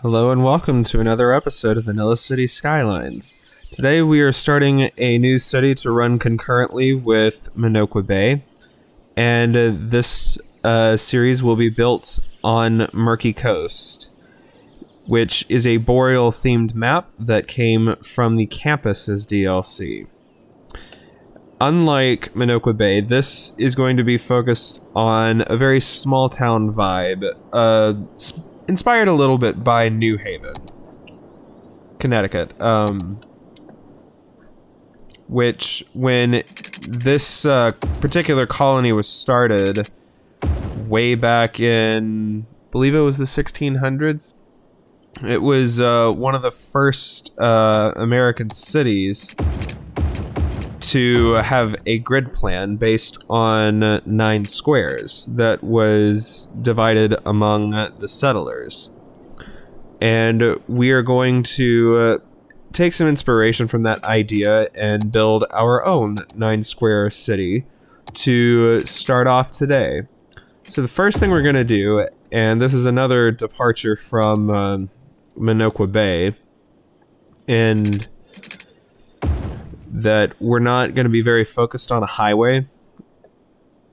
Hello and welcome to another episode of Vanilla City Skylines. Today we are starting a new city to run concurrently with Minoqua Bay, and this series will be built on Murky Coast, which is a boreal themed map that came from the campus's DLC. Unlike Minoqua Bay, this is going to be focused on a very small town vibe, inspired a little bit by New Haven, Connecticut, which when this particular colony was started way back in, I believe it was the 1600s, it was one of the first American cities to have a grid plan based on 9 squares that was divided among the settlers. And we are going to take some inspiration from that idea and build our own 9 square city to start off today. So the first thing we're going to do, and this is another departure from Minoqua Bay, and that we're not going to be very focused on a highway.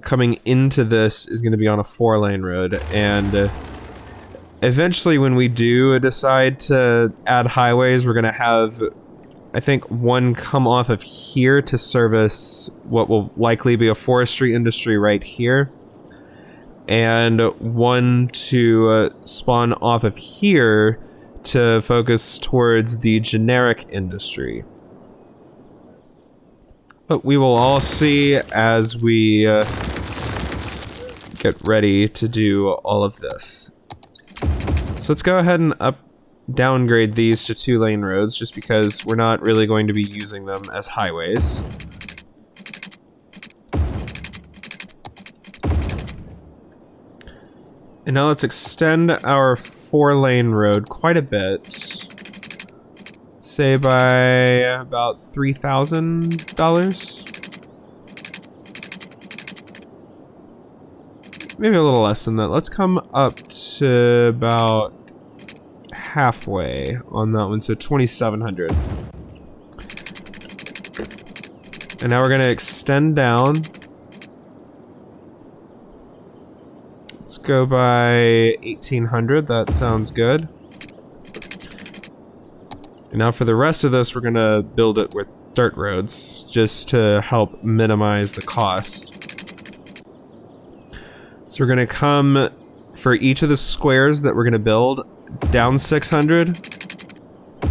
Coming into this is going to be on a 4-lane road, and eventually when we do decide to add highways, we're going to have, I think, one come off of here to service what will likely be a forestry industry right here, and one to spawn off of here to focus towards the generic industry. But we will all see as we get ready to do all of this. So let's go ahead and downgrade these to 2-lane roads, just because we're not really going to be using them as highways. And now let's extend our 4-lane road quite a bit. Say by about $3,000. Maybe a little less than that. Let's come up to about halfway on that one, so 2,700. And now we're going to extend down. Let's go by 1,800. That sounds good. And now for the rest of this, we're going to build it with dirt roads, just to help minimize the cost. So we're going to come for each of the squares that we're going to build, down 600,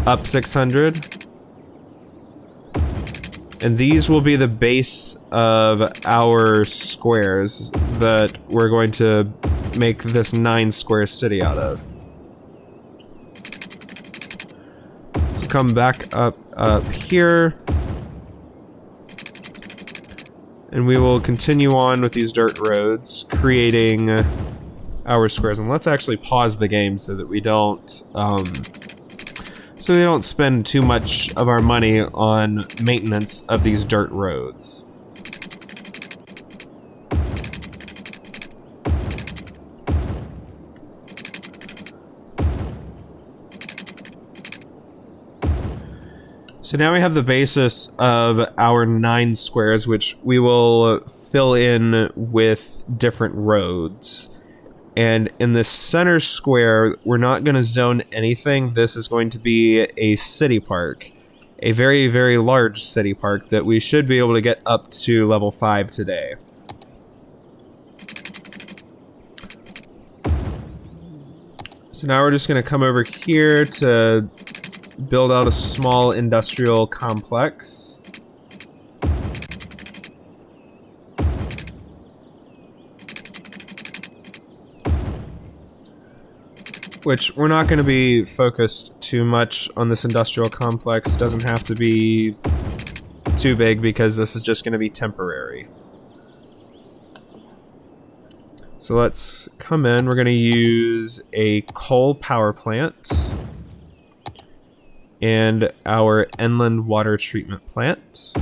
up 600. And these will be the base of our squares that we're going to make this 9 square city out of. Come back up here, and we will continue on with these dirt roads, creating our squares. And let's actually pause the game so that we don't spend too much of our money on maintenance of these dirt roads. So now we have the basis of our 9 squares, which we will fill in with different roads. And in the center square, we're not going to zone anything. This is going to be a city park. A very, very large city park that we should be able to get up to level 5 today. So now we're just going to come over here to build out a small industrial complex. Which we're not going to be focused too much on this industrial complex. It doesn't have to be too big because this is just going to be temporary. So let's come in. We're going to use a coal power plant and our inland water treatment plant.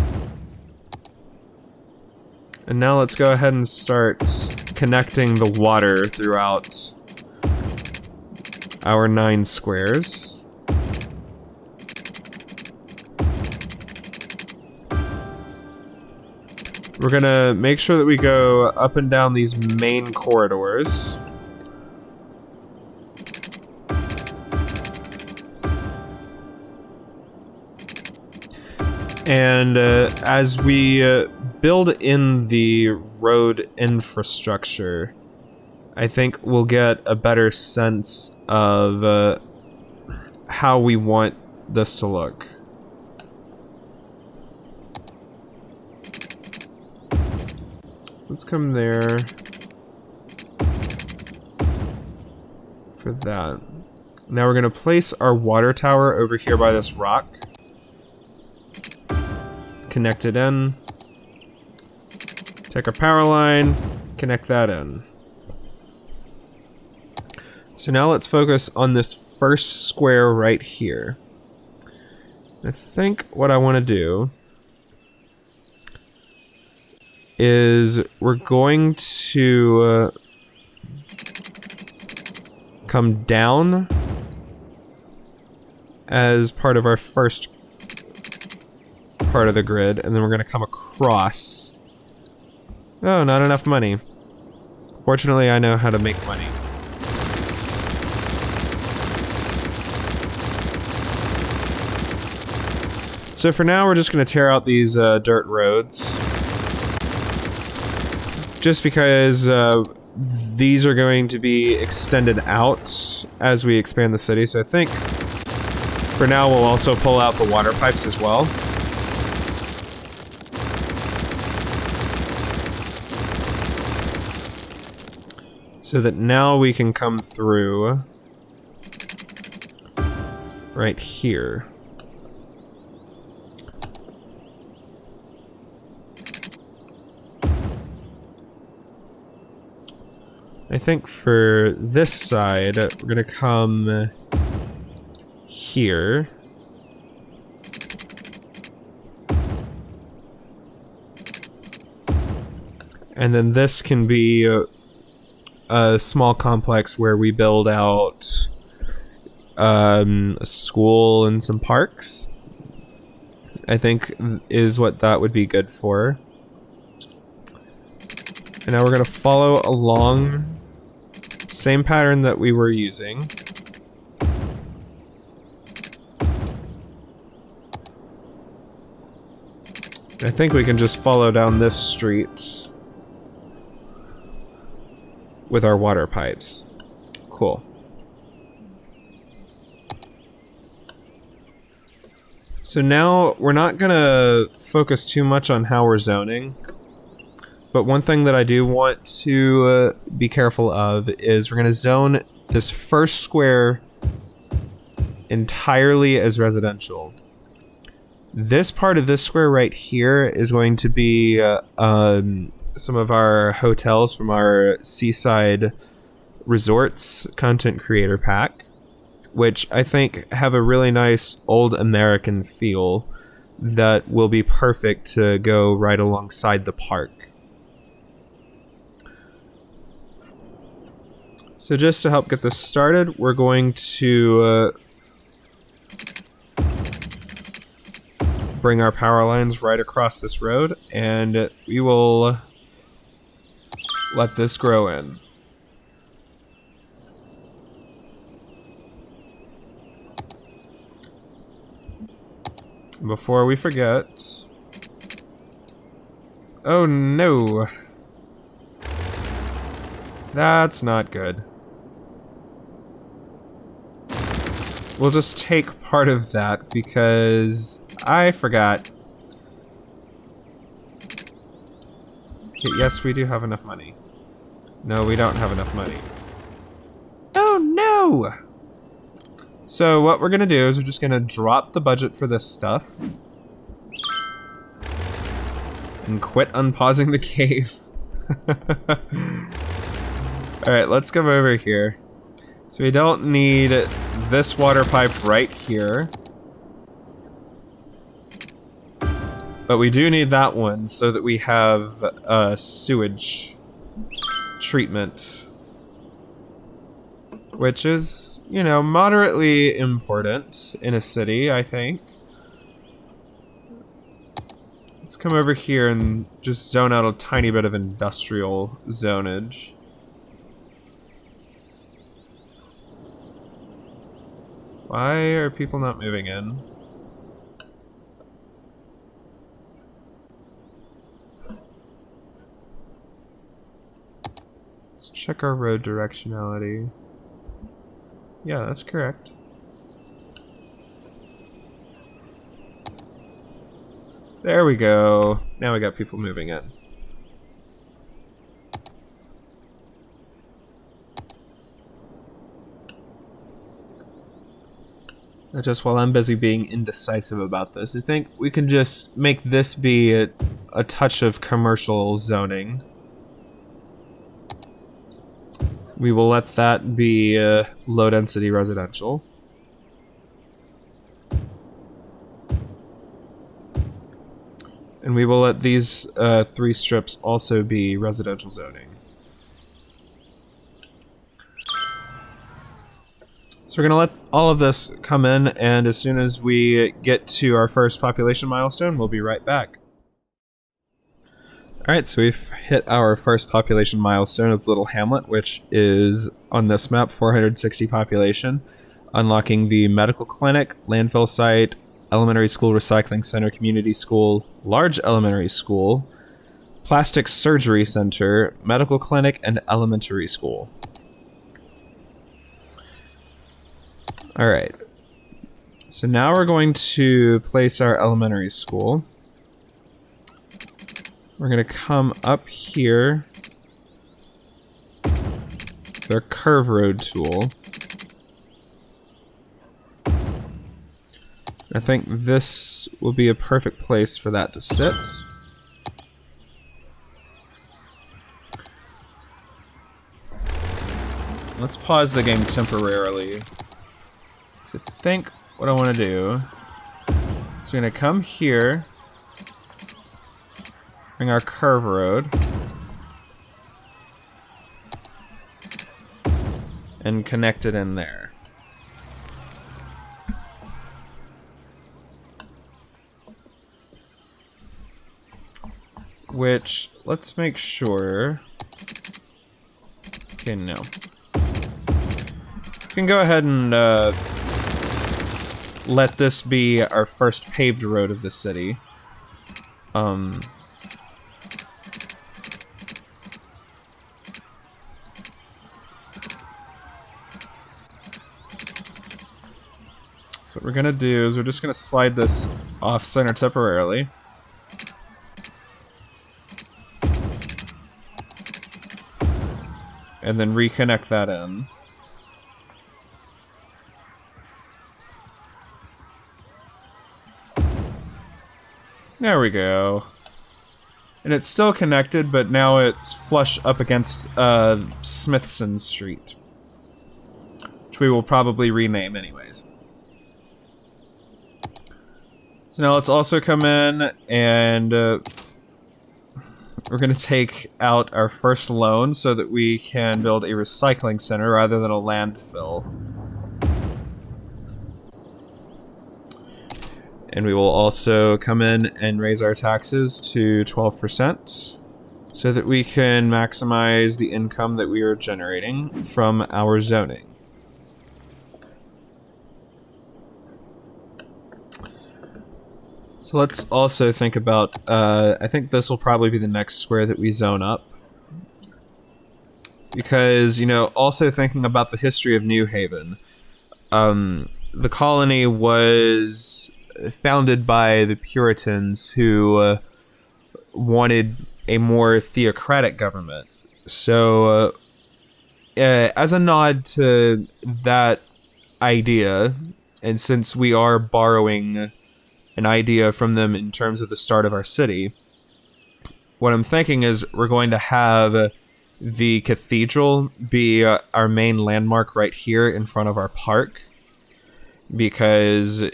And now let's go ahead and start connecting the water throughout our 9 squares. We're gonna make sure that we go up and down these main corridors. And as we build in the road infrastructure, I think we'll get a better sense of how we want this to look. Let's come there for that. Now we're going to place our water tower over here by this rock. Connect it in. Take our power line, connect that in. So now let's focus on this first square right here. I think what I want to do is we're going to come down as part of our first part of the grid, and then we're going to come across. Oh, not enough money. Fortunately, I know how to make money. So for now, we're just going to tear out these dirt roads. Just because these are going to be extended out as we expand the city. So I think for now, we'll also pull out the water pipes as well. So that now we can come through right here. I think for this side, we're gonna come here. And then this can be a small complex where we build out a school and some parks. I think is what that would be good for. And now we're gonna follow along same pattern that we were using. I think we can just follow down this street with our water pipes. Cool. So now we're not gonna focus too much on how we're zoning. But one thing that I do want to be careful of is we're going to zone this first square entirely as residential. This part of this square right here is going to be some of our hotels from our Seaside Resorts content creator pack, which I think have a really nice old American feel that will be perfect to go right alongside the park. So just to help get this started, we're going to bring our power lines right across this road, and we will let this grow in. Before we forget... Oh no! That's not good. We'll just take part of that because I forgot. Okay, yes, we do have enough money. No, we don't have enough money. Oh no! So what we're gonna do is we're just gonna drop the budget for this stuff and quit unpausing the cave. Alright, let's come over here. So we don't need this water pipe right here. But we do need that one so that we have sewage treatment which is, you know, moderately important in a city, I think. Let's come over here and just zone out a tiny bit of industrial zonage. Why are people not moving in? Let's check our road directionality. Yeah, that's correct. There we go. Now we got people moving in. Just while I'm busy being indecisive about this, I think we can just make this be a touch of commercial zoning. We will let that be low-density residential. And we will let these 3 strips also be residential zoning. So we're going to let all of this come in, and as soon as we get to our first population milestone, we'll be right back. Alright, so we've hit our first population milestone of Little Hamlet, which is, on this map, 460 population, unlocking the medical clinic, landfill site, elementary school, recycling center, community school, large elementary school, plastic surgery center, medical clinic, and elementary school. Alright, so now we're going to place our elementary school. We're going to come up here with our curve road tool. I think this will be a perfect place for that to sit. Let's pause the game temporarily. So I think what I want to do is we're going to come here, bring our curve road, and connect it in there. Which, let's make sure... Okay, no. We can go ahead and let this be our first paved road of the city. So what we're gonna do is we're just gonna slide this off center temporarily. And then reconnect that in. There we go. And it's still connected, but now it's flush up against Smithson Street, which we will probably rename anyways. So now let's also come in and we're going to take out our first loan so that we can build a recycling center rather than a landfill. And we will also come in and raise our taxes to 12% so that we can maximize the income that we are generating from our zoning. So let's also think about, I think this will probably be the next square that we zone up. Because, you know, also thinking about the history of New Haven, the colony was founded by the Puritans who wanted a more theocratic government. So, as a nod to that idea, and since we are borrowing an idea from them in terms of the start of our city, what I'm thinking is we're going to have the cathedral be our main landmark right here in front of our park, because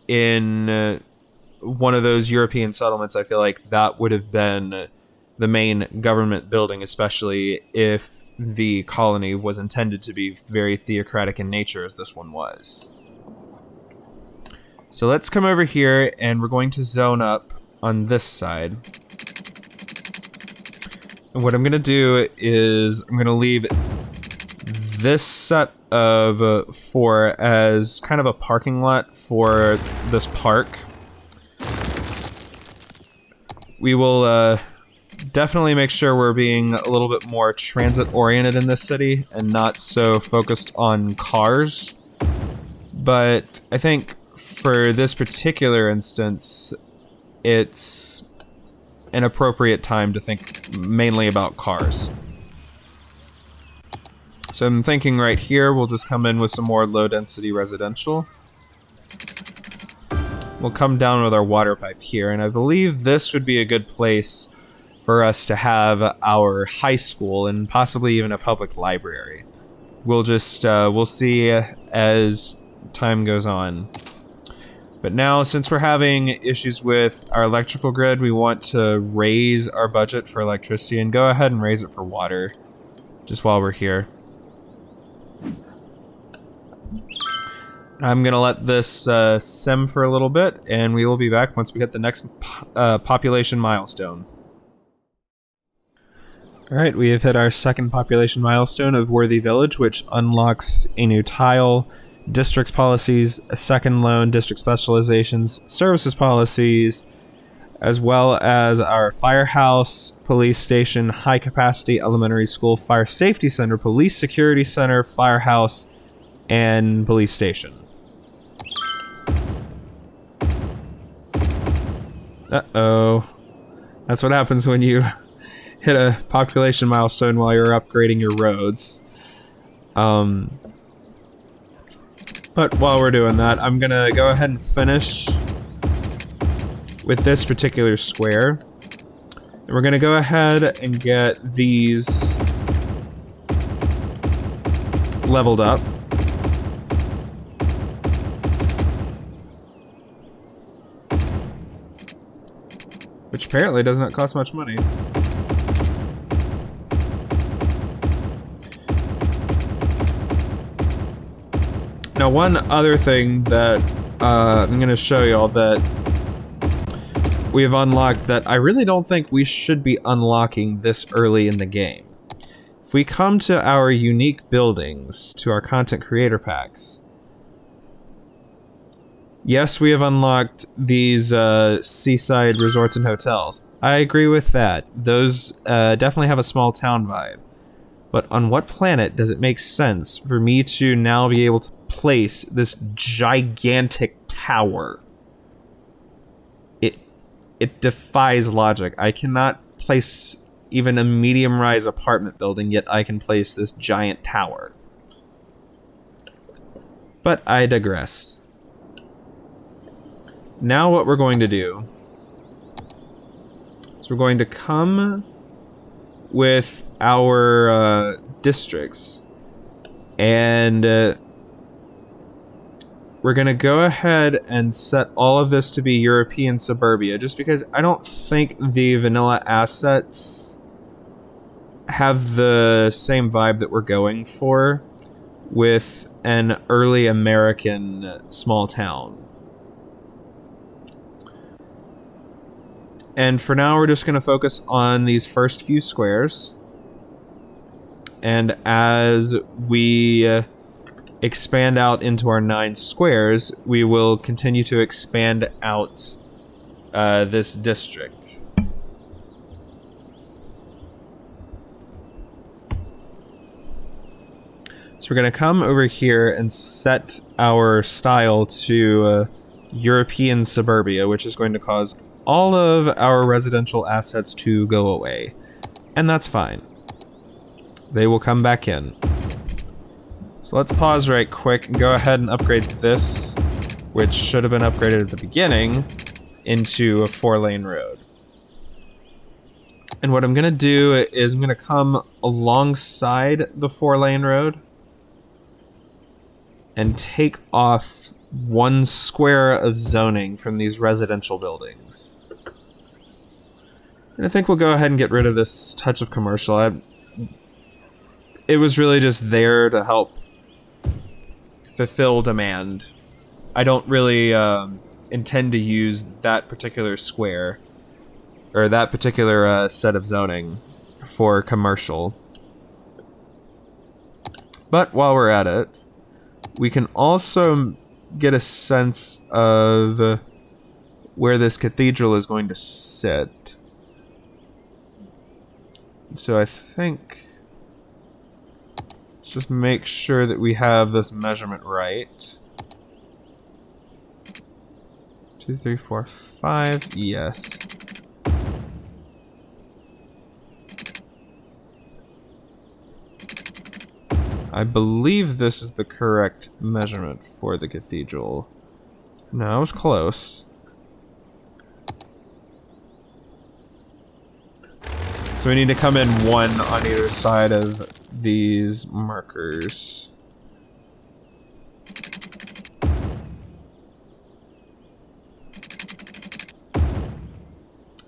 in one of those European settlements, I feel like that would have been the main government building, especially if the colony was intended to be very theocratic in nature as this one was. So let's come over here and we're going to zone up on this side. And what I'm going to do is I'm going to leave this set of 4 as kind of a parking lot for this park. We will definitely make sure we're being a little bit more transit oriented in this city and not so focused on cars. But I think for this particular instance, it's an appropriate time to think mainly about cars. So I'm thinking right here, we'll just come in with some more low-density residential. We'll come down with our water pipe here, and I believe this would be a good place for us to have our high school and possibly even a public library. We'll just, we'll see as time goes on. But now, since we're having issues with our electrical grid, we want to raise our budget for electricity and go ahead and raise it for water, just while we're here. I'm gonna let this sim for a little bit, and we will be back once we hit the next population milestone. Alright, we have hit our second population milestone of Worthy Village, which unlocks a new tile, districts policies, a second loan, district specializations, services policies, as well as our firehouse, police station, high capacity elementary school, fire safety center, police security center, firehouse, and police station. Uh-oh. That's what happens when you hit a population milestone while you're upgrading your roads. But while we're doing that, I'm gonna go ahead and finish with this particular square. And we're gonna go ahead and get these leveled up. Which apparently does not cost much money. Now, one other thing that I'm going to show y'all that we have unlocked that I really don't think we should be unlocking this early in the game. If we come to our unique buildings, to our content creator packs, yes, we have unlocked these seaside resorts and hotels. I agree with that. Those definitely have a small town vibe. But on what planet does it make sense for me to now be able to place this gigantic tower? It defies logic. I cannot place even a medium-rise apartment building, yet I can place this giant tower. But I digress. Now what we're going to do is we're going to come with our districts, and we're going to go ahead and set all of this to be European suburbia, just because I don't think the vanilla assets have the same vibe that we're going for with an early American small town. And for now, we're just going to focus on these first few squares. And as we expand out into our 9 squares, we will continue to expand out this district. So we're going to come over here and set our style to European suburbia, which is going to cause all of our residential assets to go away. And that's fine. They will come back in. So let's pause right quick and go ahead and upgrade this, which should have been upgraded at the beginning, into a 4-lane road. And what I'm going to do is I'm going to come alongside the 4-lane road and take off 1 square of zoning from these residential buildings. And I think we'll go ahead and get rid of this touch of commercial. It was really just there to help fulfill demand. I don't really intend to use that particular square, or that particular set of zoning for commercial. But while we're at it, we can also get a sense of where this cathedral is going to sit. So I think, let's just make sure that we have this measurement right. 2, 3, 4, 5, yes. I believe this is the correct measurement for the cathedral. No, I was close. So we need to come in one on either side of these markers.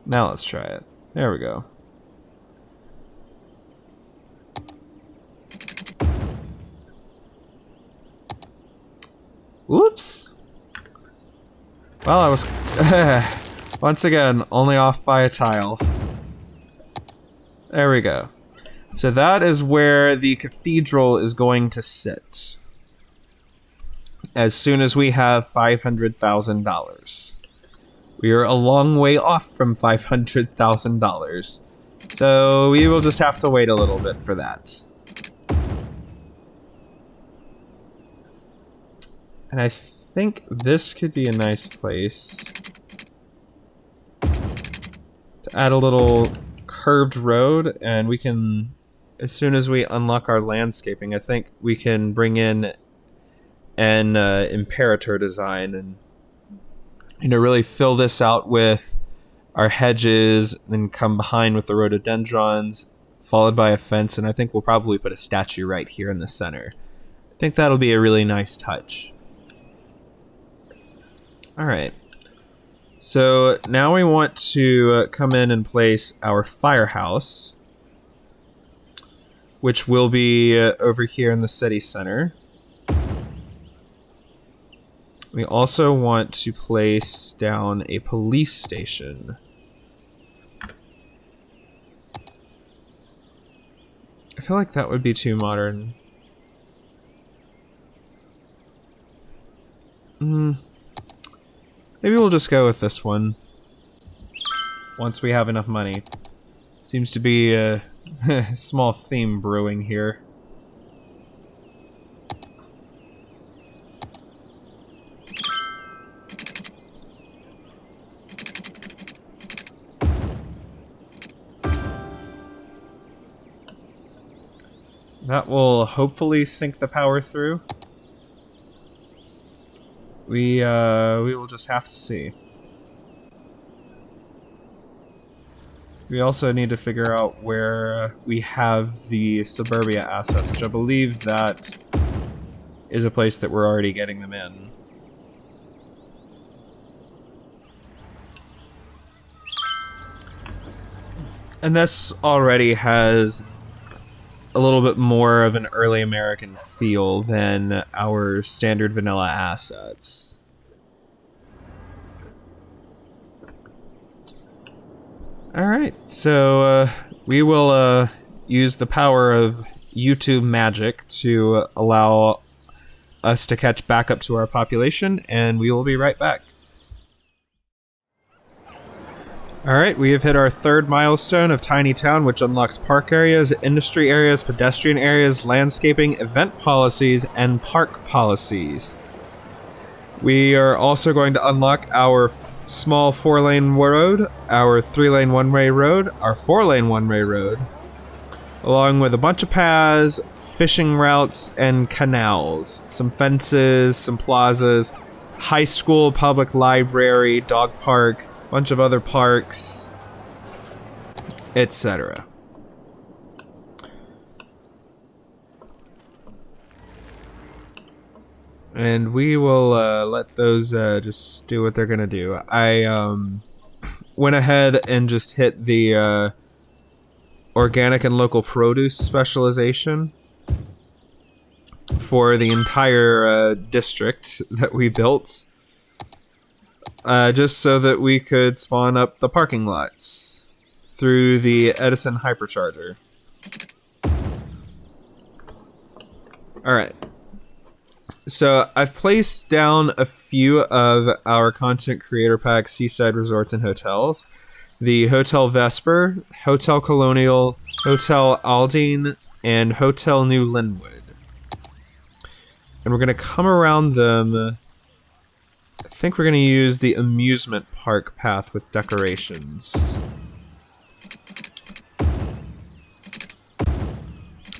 Now let's try it. There we go. Whoops! Well, I was once again only off by a tile. There we go. So that is where the cathedral is going to sit as soon as we have $500,000. We are a long way off from $500,000, so we will just have to wait a little bit for that. And I think this could be a nice place to add a little curved road, and we can, as soon as we unlock our landscaping, I think we can bring in an imperator design and, you know, really fill this out with our hedges, and come behind with the rhododendrons, followed by a fence, and I think we'll probably put a statue right here in the center. I think that'll be a really nice touch. Alright, so now we want to come in and place our firehouse, which will be over here in the city center. We also want to place down a police station. I feel like that would be too modern. Maybe we'll just go with this one once we have enough money. Seems to be a small theme brewing here. That will hopefully sink the power through. We will just have to see. We also need to figure out where we have the suburbia assets, which I believe that is a place that we're already getting them in. And this already has a little bit more of an early American feel than our standard vanilla assets. Alright, so we will use the power of YouTube magic to allow us to catch back up to our population, and we will be right back. Alright, we have hit our third milestone of Tiny Town, which unlocks park areas, industry areas, pedestrian areas, landscaping, event policies, and park policies. We are also going to unlock our small 4-lane road, our 3-lane one-way road, our 4-lane one-way road, along with a bunch of paths, fishing routes, and canals, some fences, some plazas, high school, public library, dog park, bunch of other parks, etc. And we will let those just do what they're gonna do. went ahead and just hit the organic and local produce specialization for the entire district that we built. Just so that we could spawn up the parking lots through the Edison hypercharger. Alright. So I've placed down a few of our content creator pack seaside resorts and hotels. The Hotel Vesper, Hotel Colonial, Hotel Aldine, and Hotel New Linwood. And we're going to come around them. I think we're going to use the amusement park path with decorations.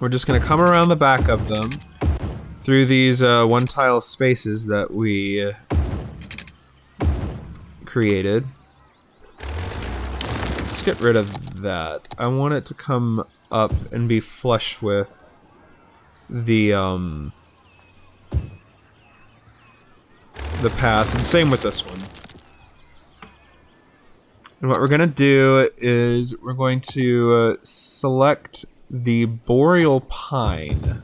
We're just going to come around the back of them through these one-tile spaces that we created. Let's get rid of that. I want it to come up and be flush with the path, and same with this one. And what we're going to do is we're going to select the boreal pine.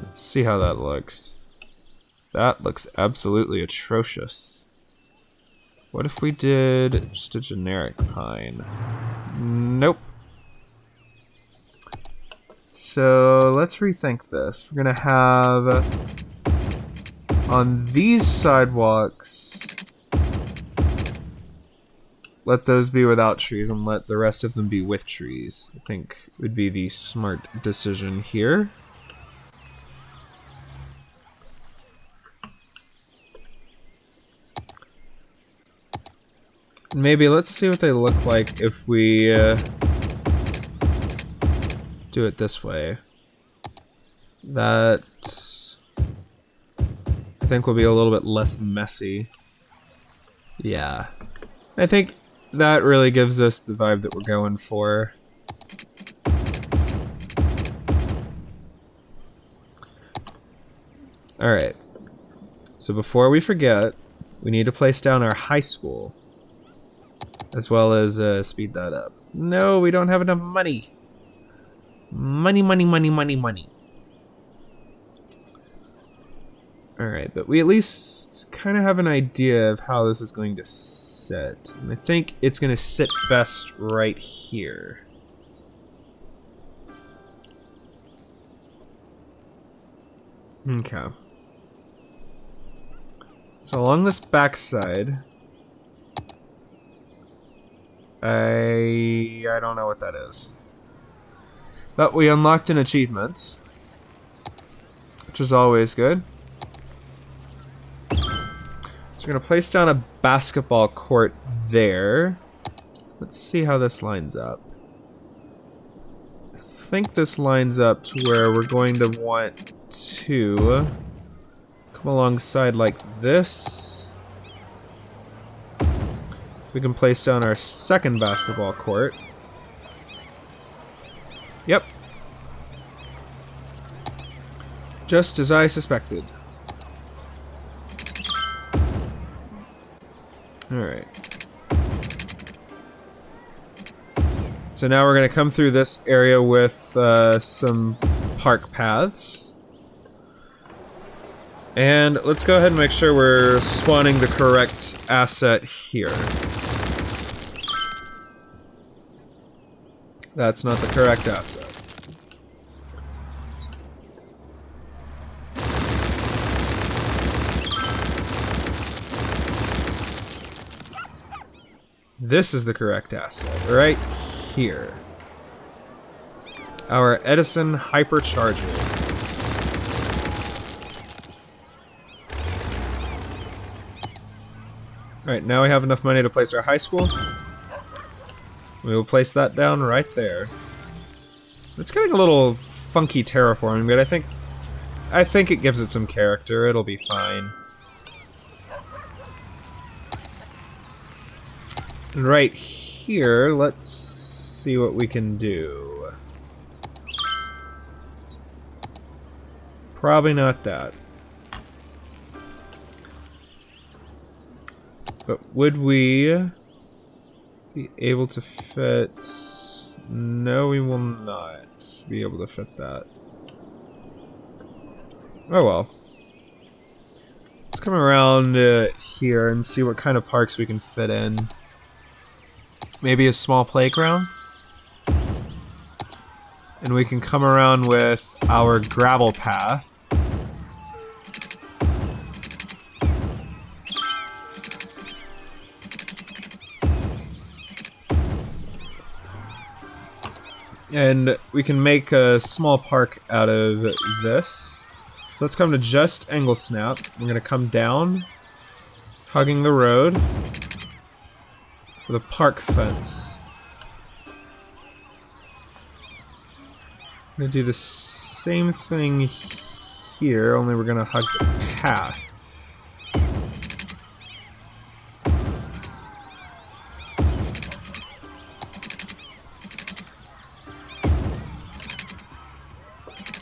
Let's see how that looks. That looks absolutely atrocious. What if we did just a generic pine? Nope. So let's rethink this. We're gonna have on these sidewalks, let those be without trees and let the rest of them be with trees. I think would be the smart decision here. Maybe let's see what they look like if we do it this way. That I think will be a little bit less messy. Yeah. I think that really gives us the vibe that we're going for. Alright. So before we forget, we need to place down our high school. As well as speed that up. No, we don't have enough money. Money, money, money, money, money. Alright, but we at least kind of have an idea of how this is going to sit. And I think it's going to sit best right here. Okay. So along this backside, I don't know what that is. But we unlocked an achievement, which is always good. So we're going to place down a basketball court there. Let's see how this lines up. I think this lines up to where we're going to want to come alongside like this. We can place down our second basketball court. Yep. Just as I suspected. Alright. So now we're going to come through this area with some park paths. And let's go ahead and make sure we're spawning the correct asset here. That's not the correct asset. This is the correct asset, right here. Our Edison hypercharger. Alright, now we have enough money to place our high school. We will place that down right there. It's getting a little funky terraforming, but I think it gives it some character. It'll be fine. And right here, let's see what we can do. Probably not that. But would we be able to fit... No, we will not be able to fit that. Oh well. Let's come around here and see what kind of parks we can fit in. Maybe a small playground? And we can come around with our gravel path. And we can make a small park out of this. So let's come to just angle snap. We're gonna come down, hugging the road, with a park fence. I'm gonna do the same thing here, only we're gonna hug the path.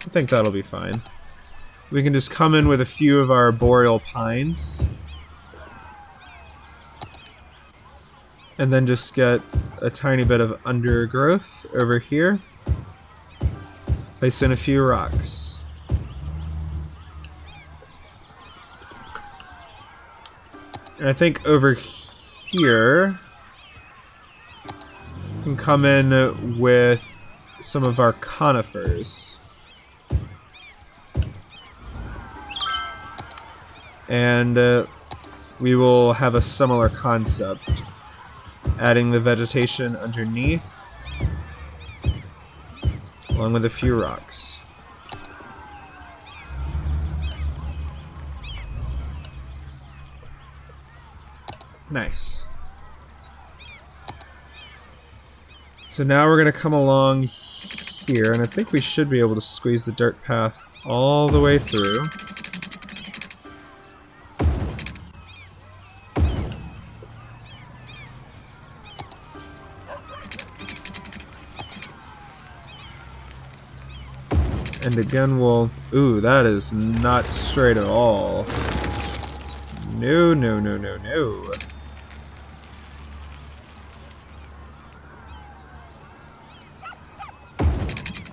I think that'll be fine. We can just come in with a few of our boreal pines. And then just get a tiny bit of undergrowth over here. Place in a few rocks. And I think over here we can come in with some of our conifers. And we will have a similar concept, adding the vegetation underneath, along with a few rocks. Nice. So now we're going to come along here, and I think we should be able to squeeze the dirt path all the way through. And again, we'll... Ooh, that is not straight at all. No, no, no, no, no.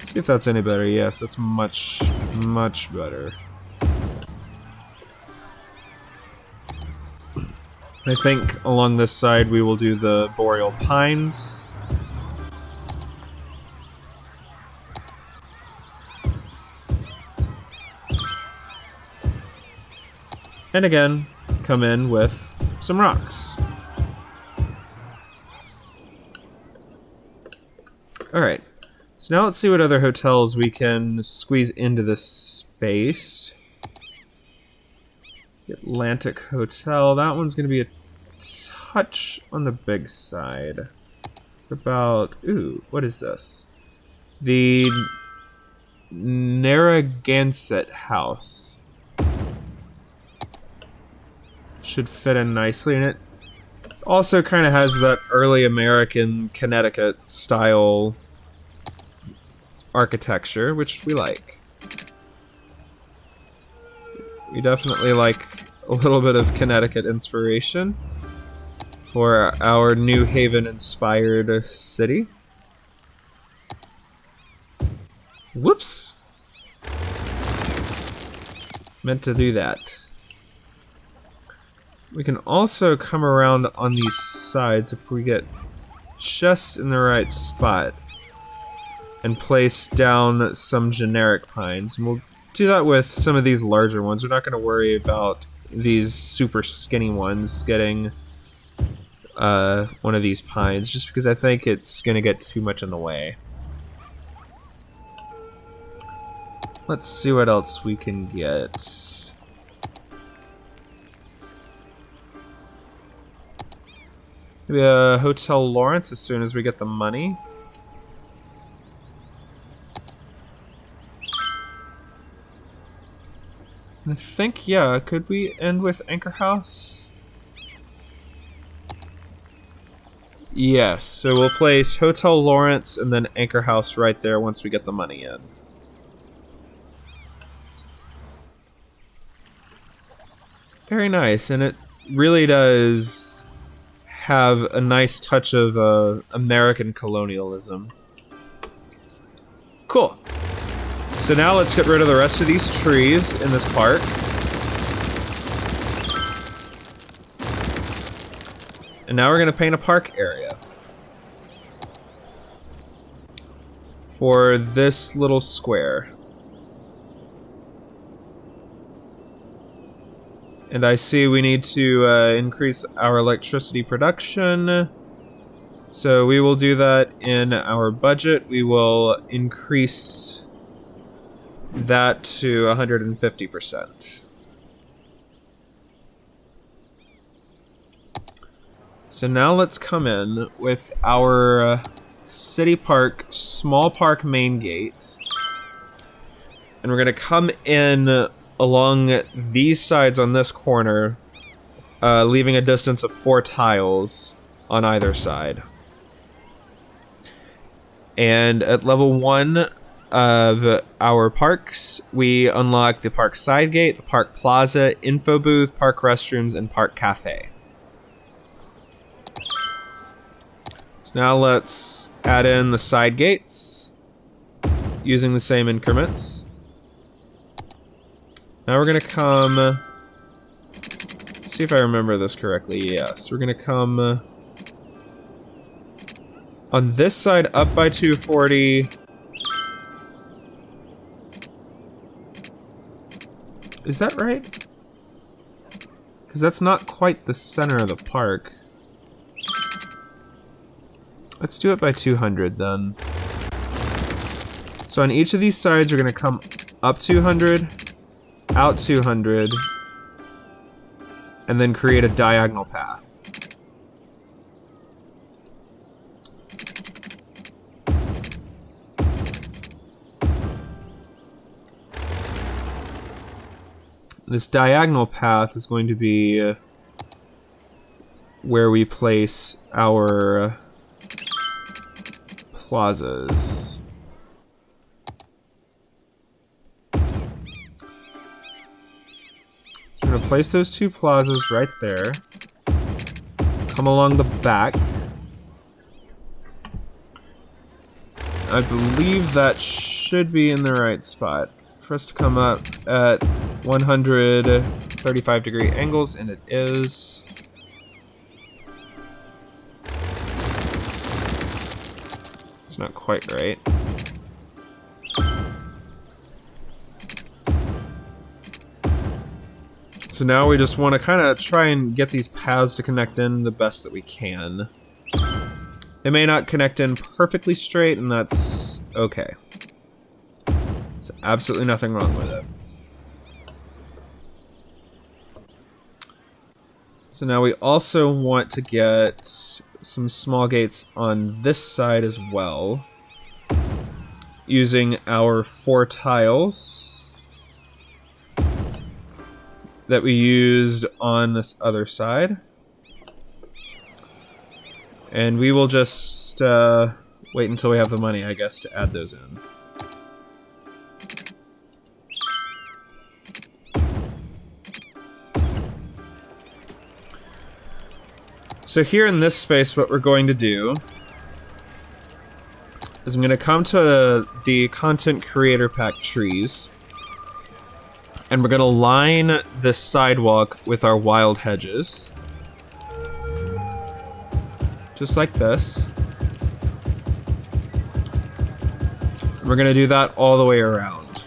See if that's any better. Yes, that's much, much better. I think along this side we will do the boreal pines. And again, come in with some rocks. Alright, so now let's see what other hotels we can squeeze into this space. The Atlantic Hotel, that one's going to be a touch on the big side. About, ooh, what is this? The Narragansett House. Should fit in nicely, and it also kind of has that early American Connecticut style architecture, which we like. We definitely like a little bit of Connecticut inspiration for our New Haven inspired city. Whoops! Meant to do that. We can also come around on these sides if we get just in the right spot and place down some generic pines. And we'll do that with some of these larger ones. We're not going to worry about these super skinny ones getting one of these pines, just because I think it's going to get too much in the way. Let's see what else we can get. Maybe a Hotel Lawrence as soon as we get the money. I think, yeah, could we end with Anchor House? Yes, so we'll place Hotel Lawrence and then Anchor House right there once we get the money in. Very nice, and it really does have a nice touch of American colonialism. Cool. So now let's get rid of the rest of these trees in this park. And now we're going to paint a park area for this little square. And I see we need to increase our electricity production. So we will do that in our budget. We will increase that to 150%. So now let's come in with our city park, small park main gate. And we're gonna come in along these sides on this corner, leaving a distance of 4 tiles on either side. And at level 1 of our parks, we unlock the park side gate, the park plaza, info booth, park restrooms, and park cafe. So now let's add in the side gates using the same increments. Now we're gonna come, let's see if I remember this correctly. Yes, we're gonna come on this side up by 240. Is that right? Because that's not quite the center of the park. Let's do it by 200 then. So on each of these sides, we're gonna come up 200, out 200, and then create a diagonal path. This diagonal path is going to be where we place our plazas. So I'm going to place those 2 plazas right there. Come along the back. I believe that should be in the right spot for us to come up at 135-degree angles, and it is. It's not quite right. So now we just want to kind of try and get these paths to connect in the best that we can. They may not connect in perfectly straight, and that's okay. There's absolutely nothing wrong with it. So now we also want to get some small gates on this side as well, using our 4 tiles that we used on this other side. And we will just wait until we have the money, I guess, to add those in. So here in this space, what we're going to do is I'm going to come to the content creator pack trees, and we're going to line this sidewalk with our wild hedges. Just like this. And we're going to do that all the way around.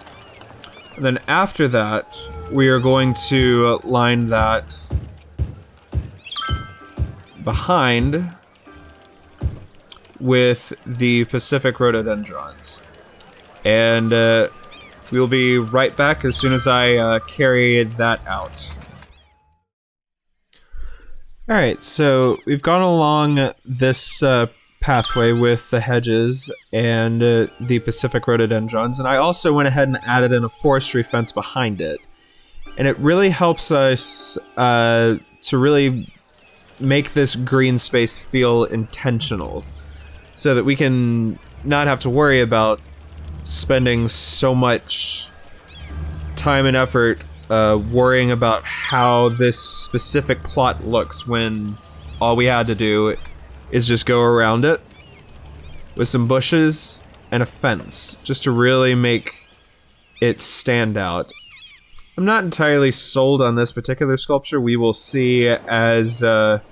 And then after that, we are going to line that behind with the Pacific rhododendrons. And we'll be right back as soon as I carry that out. Alright, so we've gone along this pathway with the hedges and the Pacific rhododendrons, and I also went ahead and added in a forestry fence behind it. And it really helps us to really make this green space feel intentional, so that we can not have to worry about spending so much time and effort worrying about how this specific plot looks when all we had to do is just go around it with some bushes and a fence, just to really make it stand out. I'm not entirely sold on this particular sculpture. We will see as the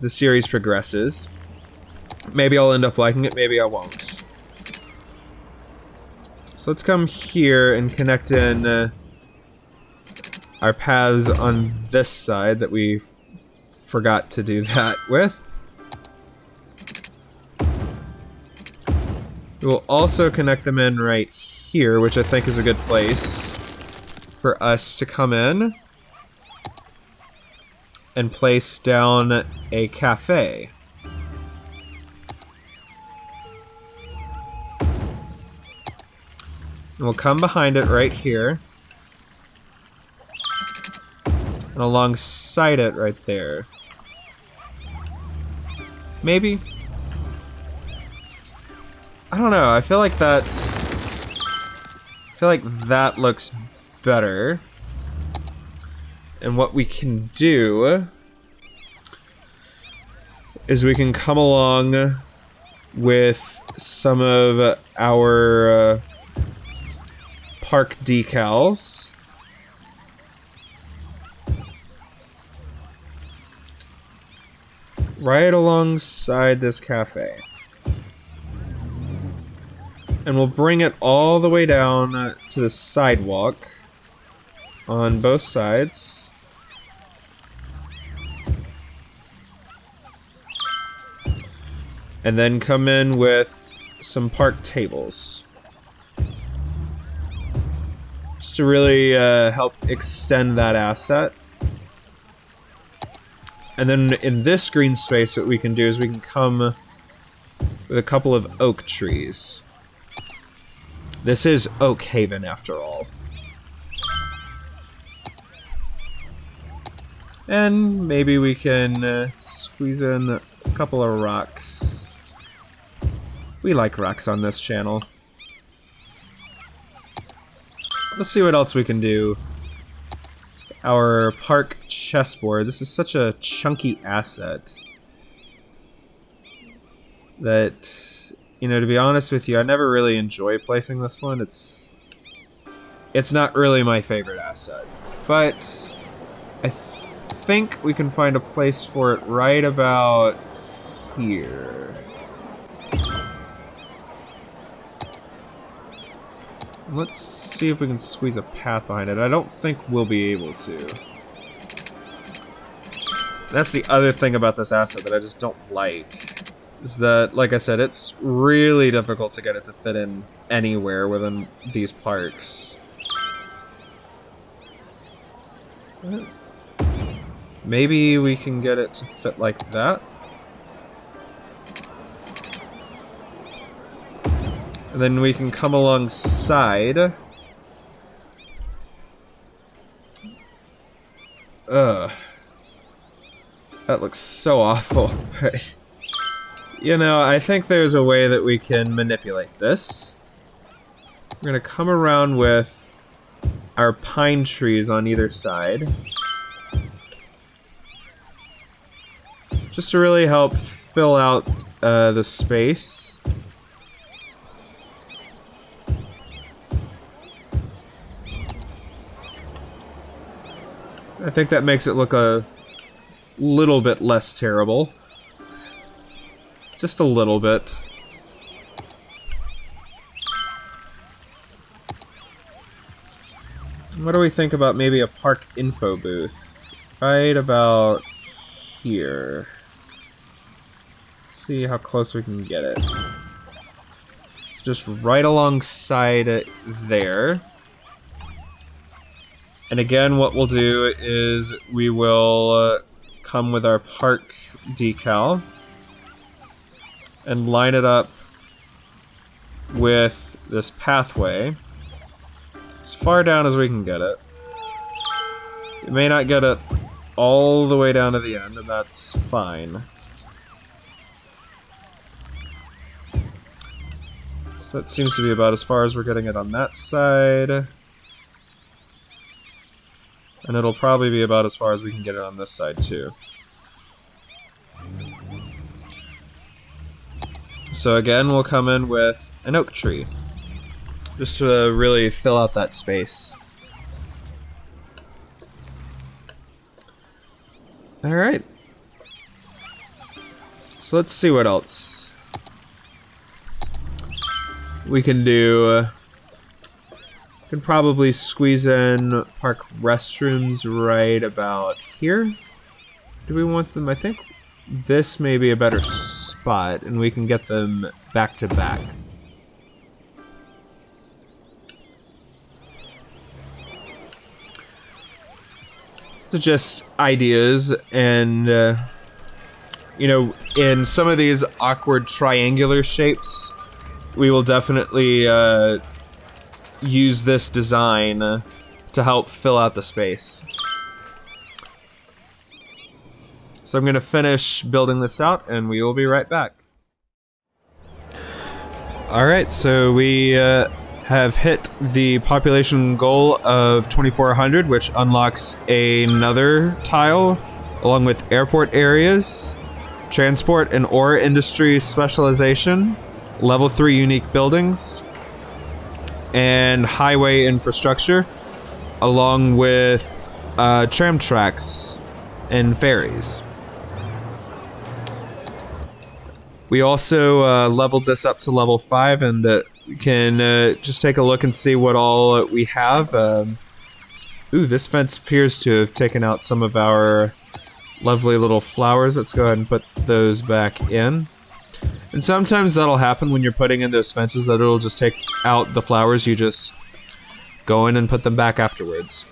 series progresses. Maybe I'll end up liking it, maybe I won't. So let's come here and connect in our paths on this side that we forgot to do that with. We will also connect them in right here, which I think is a good place for us to come in and place down a cafe. And we'll come behind it right here. And alongside it right there. Maybe? I don't know, I feel like that looks better. And what we can do is we can come along with some of our park decals. Right alongside this cafe. And we'll bring it all the way down to the sidewalk on both sides. And then come in with some park tables. Just to really help extend that asset. And then in this green space, what we can do is we can come with a couple of oak trees. This is Oakhaven, after all. And maybe we can squeeze in a couple of rocks. We like rocks on this channel. Let's see what else we can do. Our park chessboard. This is such a chunky asset that, you know, to be honest with you, I never really enjoy placing this one. It's not really my favorite asset. But I think we can find a place for it right about here. Let's see if we can squeeze a path behind it. I don't think we'll be able to. That's the other thing about this asset that I just don't like. Is that, like I said, it's really difficult to get it to fit in anywhere within these parks. Maybe we can get it to fit like that. And then we can come alongside. Ugh. That looks so awful, but... You know, I think there's a way that we can manipulate this. We're gonna come around with our pine trees on either side. Just to really help fill out the space. I think that makes it look a little bit less terrible. Just a little bit. What do we think about maybe a park info booth? Right about here. Let's see how close we can get it. It's just right alongside it there. And again, what we'll do is we will come with our park decal and line it up with this pathway as far down as we can get it. We may not get it all the way down to the end, and that's fine. So that seems to be about as far as we're getting it on that side. And it'll probably be about as far as we can get it on this side, too. So again, we'll come in with an oak tree. Just to really fill out that space. Alright. So let's see what else we can do. Could probably squeeze in park restrooms right about here. Do we want them? I think this may be a better spot, and we can get them back to back. So just ideas, and you know, in some of these awkward triangular shapes, we will definitely use this design to help fill out the space. So I'm going to finish building this out, and we will be right back. Alright, so we have hit the population goal of 2,400, which unlocks another tile, along with airport areas, transport and ore industry specialization, level 3 unique buildings, and highway infrastructure, along with tram tracks and ferries. We also leveled this up to level 5, and can just take a look and see what all we have. Ooh, this fence appears to have taken out some of our lovely little flowers. Let's go ahead and put those back in. And sometimes that'll happen when you're putting in those fences, that it'll just take out the flowers. You just go in and put them back afterwards.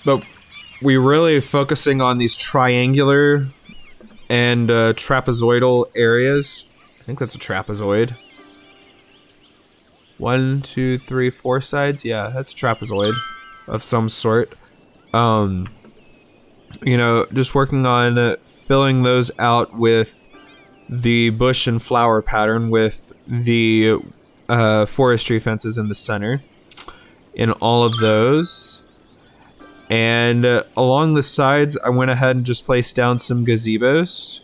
But we're really focusing on these triangular and trapezoidal areas. I think that's a trapezoid. 1, 2, 3, 4 sides. Yeah, that's a trapezoid of some sort. You know, just working on filling those out with the bush and flower pattern, with the forestry fences in the center in all of those. And along the sides, I went ahead and just placed down some gazebos.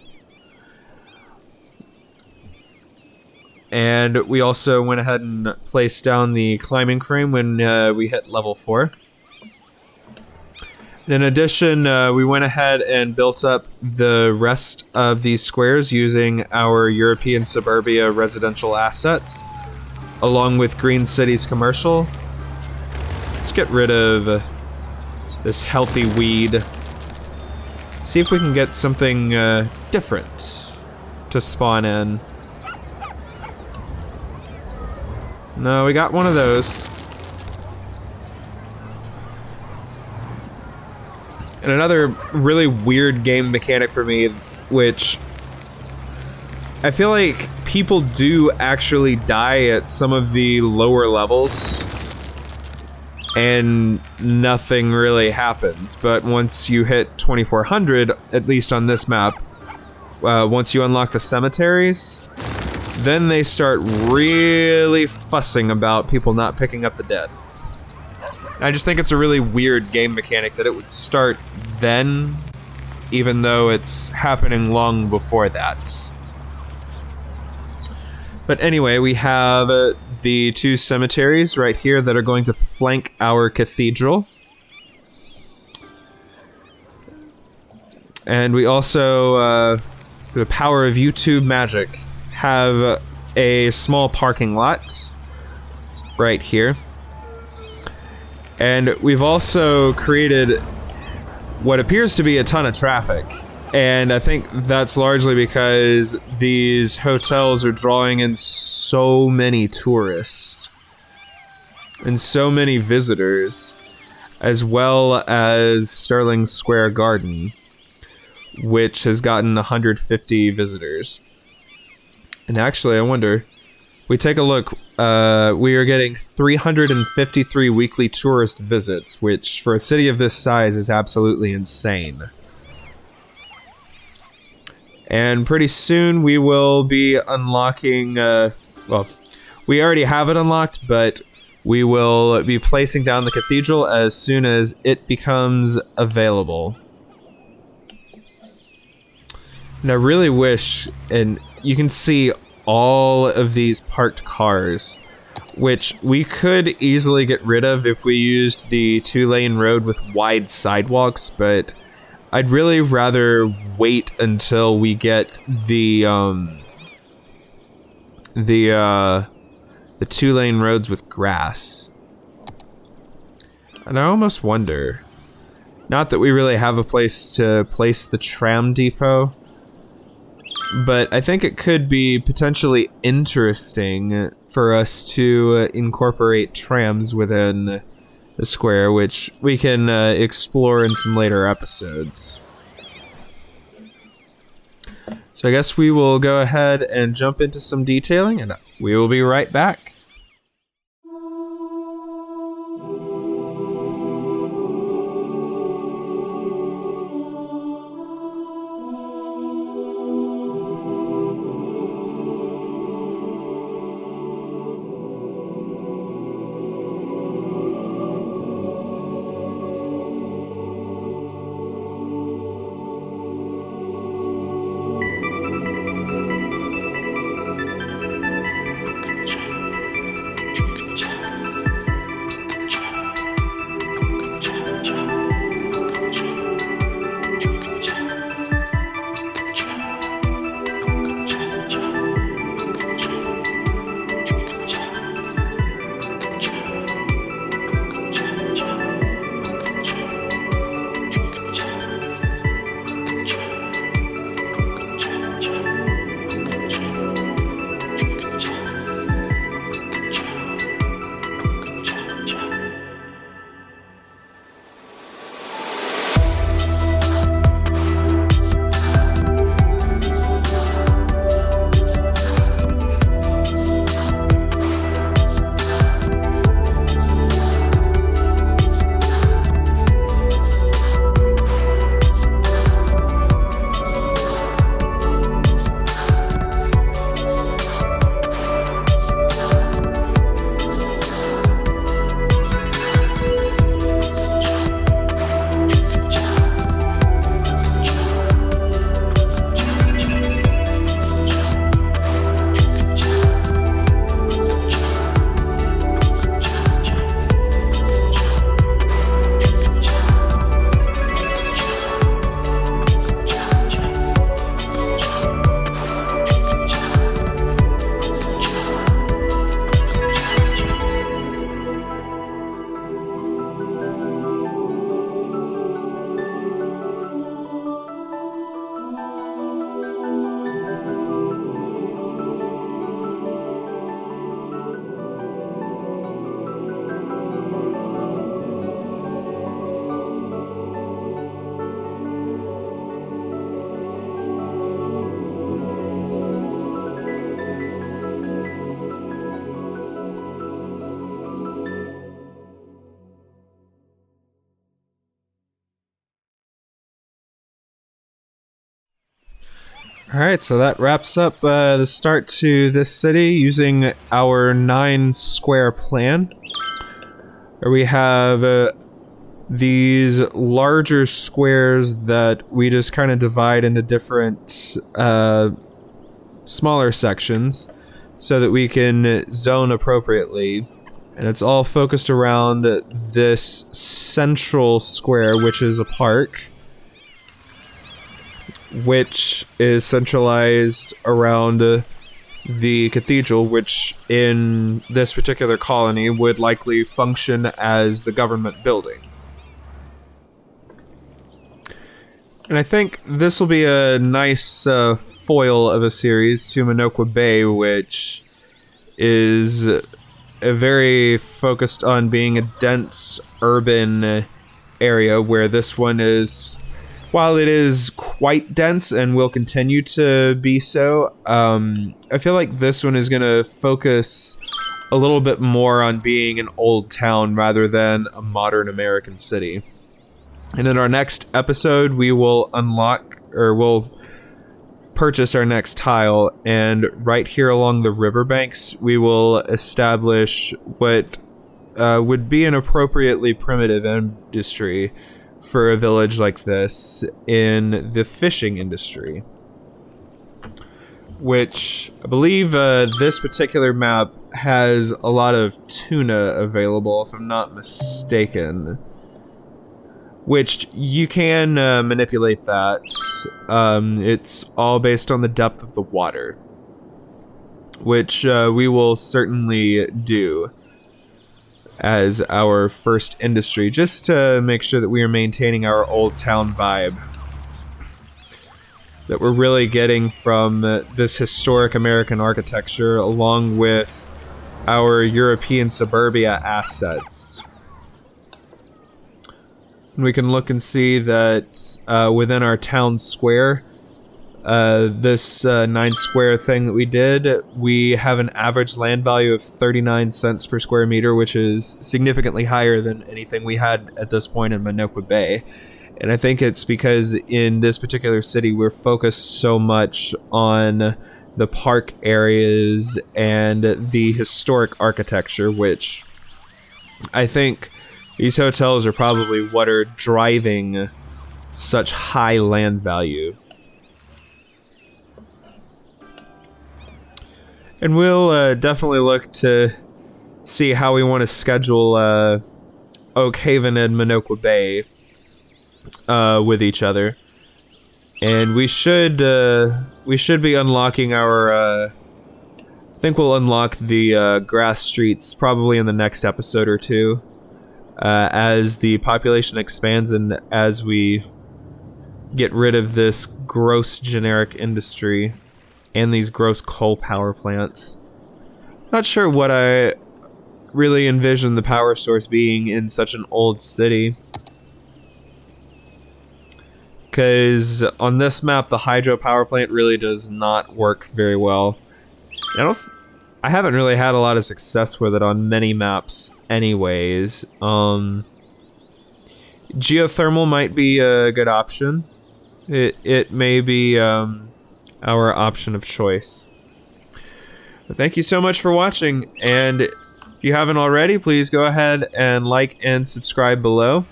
And we also went ahead and placed down the climbing frame when we hit level 4. In addition, we went ahead and built up the rest of these squares using our European suburbia residential assets, along with Green Cities commercial. Let's get rid of this healthy weed. See if we can get something different to spawn in. No, we got one of those. And another really weird game mechanic for me, which I feel like people do actually die at some of the lower levels and nothing really happens. But once you hit 2,400, at least on this map, once you unlock the cemeteries, then they start really fussing about people not picking up the dead. I just think it's a really weird game mechanic that it would start then, even though it's happening long before that. But anyway, we have the 2 cemeteries right here that are going to flank our cathedral. And we also, through the power of YouTube magic, have a small parking lot right here. And we've also created what appears to be a ton of traffic. And I think that's largely because these hotels are drawing in so many tourists and so many visitors, as well as Sterling Square Garden, which has gotten 150 visitors. And actually, I wonder, if we take a look, we are getting 353 weekly tourist visits, which for a city of this size is absolutely insane. And pretty soon we will be unlocking, well, we already have it unlocked, but We will be placing down the cathedral as soon as it becomes available. And I really wish, and you can see all of these parked cars, which we could easily get rid of if we used the 2-lane road with wide sidewalks, but I'd really rather wait until we get the 2-lane roads with grass. And I almost wonder, not that we really have a place to place the tram depot, but I think it could be potentially interesting for us to incorporate trams within the square, which we can explore in some later episodes. So I guess we will go ahead and jump into some detailing, and we will be right back. Alright, so that wraps up the start to this city using our 9-square plan. Where we have these larger squares that we just kind of divide into different smaller sections so that we can zone appropriately. And it's all focused around this central square, which is a park, which is centralized around the cathedral, which in this particular colony would likely function as the government building. And I think this will be a nice foil of a series to Minoqua Bay, which is very focused on being a dense urban area, where this one is, while it is quite dense and will continue to be so, I feel like this one is going to focus a little bit more on being an old town rather than a modern American city. And in our next episode, we will we'll purchase our next tile, and right here along the riverbanks, we will establish what would be an appropriately primitive industry for a village like this in the fishing industry. Which I believe this particular map has a lot of tuna available, if I'm not mistaken. Which you can manipulate that. It's all based on the depth of the water, which we will certainly do as our first industry, just to make sure that we are maintaining our old town vibe that we're really getting from this historic American architecture, along with our European suburbia assets. And we can look and see that within our town square, this 9 square thing that we did, we have an average land value of 39 cents per square meter, which is significantly higher than anything we had at this point in Minoqua Bay. And I think it's because in this particular city, we're focused so much on the park areas and the historic architecture, which I think these hotels are probably what are driving such high land value. And we'll definitely look to see how we want to schedule Oakhaven and Minoqua Bay with each other. And we should be unlocking our I think we'll unlock the grass streets probably in the next episode or two, as the population expands and as we get rid of this gross generic industry and these gross coal power plants. Not sure what I really envision the power source being in such an old city, because on this map the hydro power plant really does not work very well. I haven't really had a lot of success with it on many maps anyways. Geothermal might be a good option. It may be our option of choice. But thank you so much for watching, and if you haven't already, please go ahead and like and subscribe below.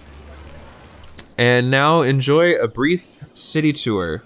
And now enjoy a brief city tour.